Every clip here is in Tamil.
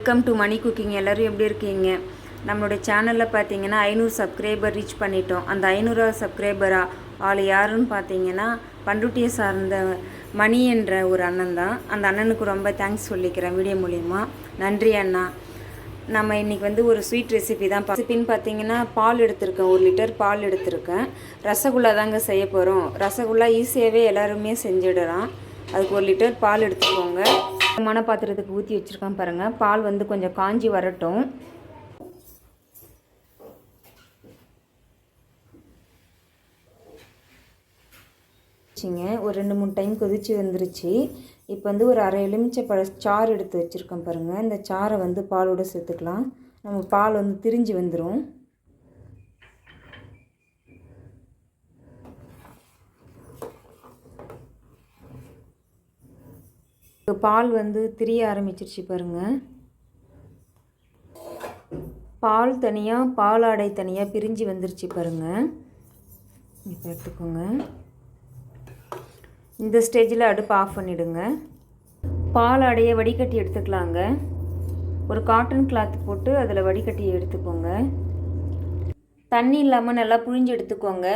Welcome to money cooking. எல்லோரும் எப்படி இருக்கீங்க? நம்மளுடைய சேனலில் பார்த்தீங்கன்னா 500 சப்ஸ்கிரைபர் ரீச் பண்ணிட்டோம். அந்த 500 சப்ஸ்கிரைபராக ஆள் யாருன்னு பார்த்தீங்கன்னா பண்ருட்டியை சார்ந்த மணி என்ற ஒரு அண்ணன் தான். அந்த அண்ணனுக்கு ரொம்ப தேங்க்ஸ் சொல்லிக்கிறேன் வீடியோ மூலிமா. நன்றி அண்ணா. நம்ம இன்றைக்கி ஒரு ஸ்வீட் ரெசிபி தான். ரெசிபின்னு பார்த்தீங்கன்னா பால் எடுத்திருக்கேன், 1 லிட்டர் பால் எடுத்திருக்கேன். ரசகுல்லா தாங்க செய்ய போகிறோம். ரசகுல்லா ஈஸியாகவே எல்லாருமே செஞ்சிடலாம். அதுக்கு 1 லிட்டர் பால் எடுத்துக்கோங்க. மன பாத்திரத்துக்கு ஊற்றி வச்சுருக்கேன் பாருங்கள். பால் கொஞ்சம் காஞ்சி வரட்டும். ஒரு 2-3 டைம் கொதிச்சு வந்துருச்சு. இப்போ ஒரு அரை எலுமிச்சை பழ சாறு எடுத்து வச்சுருக்கேன் பாருங்கள். இந்த சாறை பாலோடு சேர்த்துக்கலாம். நம்ம பால் திரிஞ்சு வந்துடும். பால் திரிய ஆரம்பிச்சிருச்சு பாருங்கள். பால் தனியாக பாலாடை தனியாக பிரிஞ்சு வந்துருச்சு பாருங்கள். இப்போ எடுத்துக்கோங்க. இந்த ஸ்டேஜில் அடுப்பு ஆஃப் பண்ணிவிடுங்க. பாலாடையை வடிகட்டி எடுத்துக்கலாங்க. ஒரு காட்டன் கிளாத் போட்டு அதில் வடிகட்டி எடுத்துக்கோங்க. தண்ணி இல்லாமல் நல்லா புழிஞ்சு எடுத்துக்கோங்க.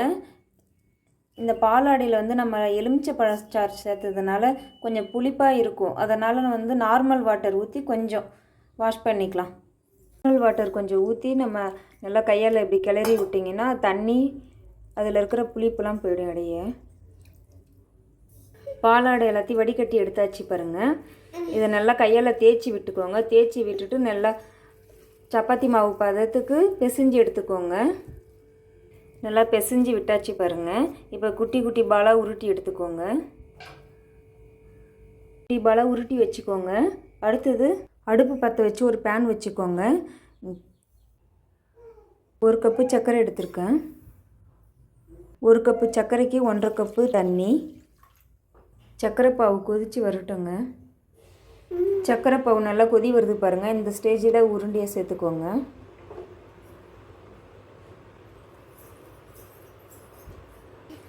இந்த பாலாடையில் நம்ம எலுமிச்சை பழச்சாறு சேர்த்ததுனால கொஞ்சம் புளிப்பாக இருக்கும். அதனால் நார்மல் வாட்டர் ஊற்றி கொஞ்சம் வாஷ் பண்ணிக்கலாம். நார்மல் வாட்டர் கொஞ்சம் ஊற்றி நம்ம நல்லா கையால் இப்படி கிளறி விட்டிங்கன்னா தண்ணி அதில் இருக்கிற புளிப்புலாம் போயிடும் இடையே. பாலாடை எல்லாத்தையும் வடிகட்டி எடுத்தாச்சு பாருங்கள். இதை நல்லா கையால் தேய்ச்சி விட்டுக்கோங்க. தேய்ச்சி விட்டுட்டு நல்லா சப்பாத்தி மாவு பதத்துக்கு பிசைஞ்சு எடுத்துக்கோங்க. நல்லா பிசைஞ்சு விட்டாச்சு பாருங்கள். இப்போ குட்டி குட்டி பாலாக உருட்டி எடுத்துக்கோங்க. குட்டி பாலாக உருட்டி வச்சுக்கோங்க. அடுத்தது அடுப்பு பற்ற வச்சு ஒரு பேன் வச்சுக்கோங்க. 1 கப்பு சர்க்கரை எடுத்திருக்கேன். 1 கப்பு சர்க்கரைக்கு 1.5 கப்பு தண்ணி. சர்க்கரை பாவு கொதித்து வரட்டுங்க. சர்க்கரை பாவு நல்லா கொதி வருது பாருங்கள். இந்த ஸ்டேஜில் உருண்டையை சேர்த்துக்கோங்க.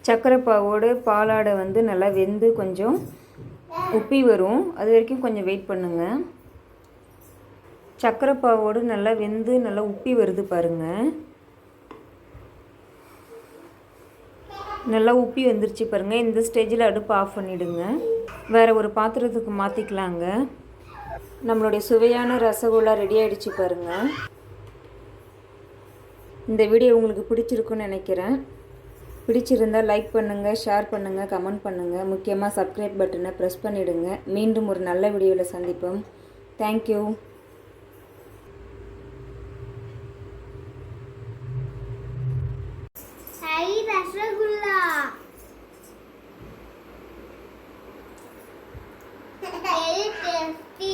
சர்க்கரை பாவோடு பாலாடை நல்லா வெந்து கொஞ்சம் உப்பி வரும். அது வரைக்கும் கொஞ்சம் வெயிட் பண்ணுங்கள். சர்க்கரை பாவோடு நல்லா வெந்து நல்லா உப்பி வருது பாருங்கள். நல்லா உப்பி வந்துருச்சு பாருங்கள். இந்த ஸ்டேஜில் அடுப்பு ஆஃப் பண்ணிவிடுங்க. வேறு ஒரு பாத்திரத்துக்கு மாற்றிக்கலாங்க. நம்மளுடைய சுவையான ரசகுல்லா ரெடி ஆகிடுச்சு பாருங்கள். இந்த வீடியோ உங்களுக்கு பிடிச்சிருக்குன்னு நினைக்கிறேன். பிடிச்சிருந்தால் லைக் பண்ணுங்கள், ஷேர் பண்ணுங்கள், கமெண்ட் பண்ணுங்கள். முக்கியமாக சப்ஸ்கிரைப் பட்டனை ப்ரெஸ் பண்ணிவிடுங்க. மீண்டும் ஒரு நல்ல வீடியோவில் சந்திப்போம். தேங்க்யூ. Rasgulla very tasty.